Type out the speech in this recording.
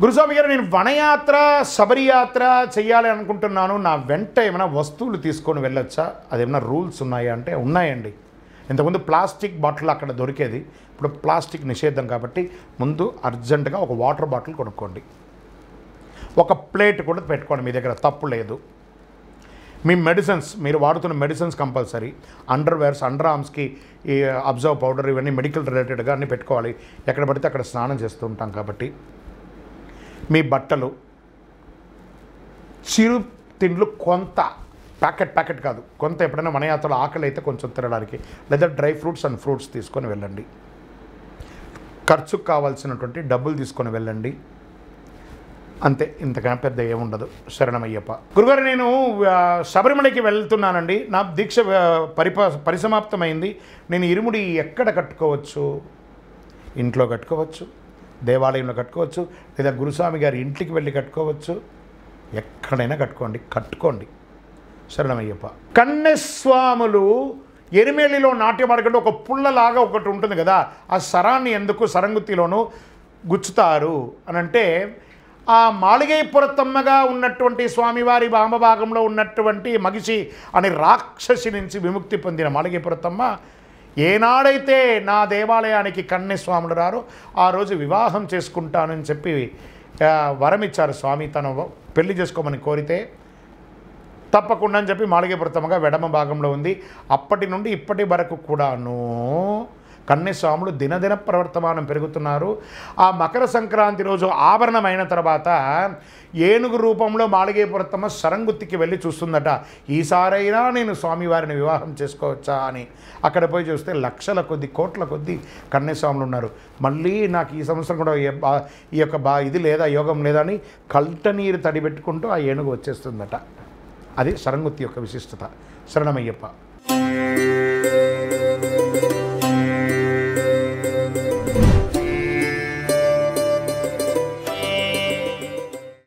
గురుస్వామి గారు, నేను వనయాత్ర శబరియాత్ర చేయాలి అనుకుంటున్నాను, నా వెంట ఏమైనా వస్తువులు తీసుకొని వెళ్ళొచ్చా, అదేమైనా రూల్స్ ఉన్నాయా అంటే ఉన్నాయండి. ఇంతకుముందు ప్లాస్టిక్ బాటిల్ అక్కడ దొరికేది, ఇప్పుడు ప్లాస్టిక్ నిషేధం కాబట్టి ముందు అర్జెంటుగా ఒక వాటర్ బాటిల్ కొనుక్కోండి, ఒక ప్లేట్ కూడా పెట్టుకోండి, మీ దగ్గర తప్పు లేదు. మీ మెడిసిన్స్, మీరు వాడుతున్న మెడిసిన్స్ కంపల్సరీ, అండర్వేర్స్, అండర్ ఆర్మ్స్కి ఈ అబ్జర్వ్ పౌడర్, ఇవన్నీ మెడికల్ రిలేటెడ్గా అన్నీ పెట్టుకోవాలి. ఎక్కడ పడితే అక్కడ స్నానం చేస్తూ ఉంటాం కాబట్టి. మీ బట్టలు, చిరు తిండ్లు కొంత, ప్యాకెట్ కాదు, కొంత ఎప్పుడైనా వనయాత్రలో ఆకలి అయితే కొంచెం తినడానికి, లేదా డ్రై ఫ్రూట్స్ అండ్ ఫ్రూట్స్ తీసుకొని వెళ్ళండి. ఖర్చుకు కావాల్సినటువంటి డబ్బులు తీసుకొని వెళ్ళండి, అంతే. ఇంతకన్నా పెద్ద ఏముండదు. శరణమయ్యప్ప. గురుగారు, నేను శబరిమలకి వెళ్తున్నానండి, నా దీక్ష పరిసమాప్తమైంది. నేను ఇరుముడి ఎక్కడ కట్టుకోవచ్చు? ఇంట్లో కట్టుకోవచ్చు, దేవాలయంలో కట్టుకోవచ్చు, లేదా గురుస్వామి గారి ఇంటికి వెళ్ళి కట్టుకోవచ్చు, ఎక్కడైనా కట్టుకోండి. శరణమయ్యప్ప. కన్నెస్వాములు ఎరిమేలిలో నాట్యం ఆడకంటే ఒక పుల్లలాగా ఒకటి ఉంటుంది కదా, ఆ సరాన్ని ఎందుకు సరంగుత్తిలోనూ గుచ్చుతారు అని అంటే, ఆ మాళిగైపురతమ్మగా ఉన్నటువంటి స్వామివారి వామభాగంలో ఉన్నటువంటి మగిషి అనే రాక్షసి నుంచి విముక్తి పొందిన మాళిగైపురతమ్మ ఏనాడైతే నా దేవాలయానికి కన్నెస్వాములు రారో ఆ రోజు వివాహం చేసుకుంటానని చెప్పి వరం ఇచ్చారు స్వామి. తను పెళ్లి చేసుకోమని కోరితే తప్పకుండా అని చెప్పి మాళిగైపురతమ్మగా వెడమ భాగంలో ఉంది. అప్పటి నుండి ఇప్పటి వరకు కూడాను కన్యస్వాములు దినదిన ప్రవర్తమానం పెరుగుతున్నారు. ఆ మకర సంక్రాంతి రోజు ఆభరణమైన తర్వాత ఏనుగు రూపంలో మాళిగైపురతమ్మ సరంగుత్తికి వెళ్ళి చూస్తుందట, ఈసారైనా నేను స్వామివారిని వివాహం చేసుకోవచ్చా అని. అక్కడ పోయి చూస్తే లక్షల కొద్ది, కోట్ల కొద్ది కన్యస్వాములు ఉన్నారు. మళ్ళీ నాకు ఈ సంవత్సరం కూడా ఈ యొక్క ఇది లేదా, యోగం లేదా అని కంటనీరు తడిపెట్టుకుంటూ ఆ ఏనుగు వచ్చేస్తుందట. అది సరంగుత్తి యొక్క విశిష్టత. శరణమయ్యప్ప.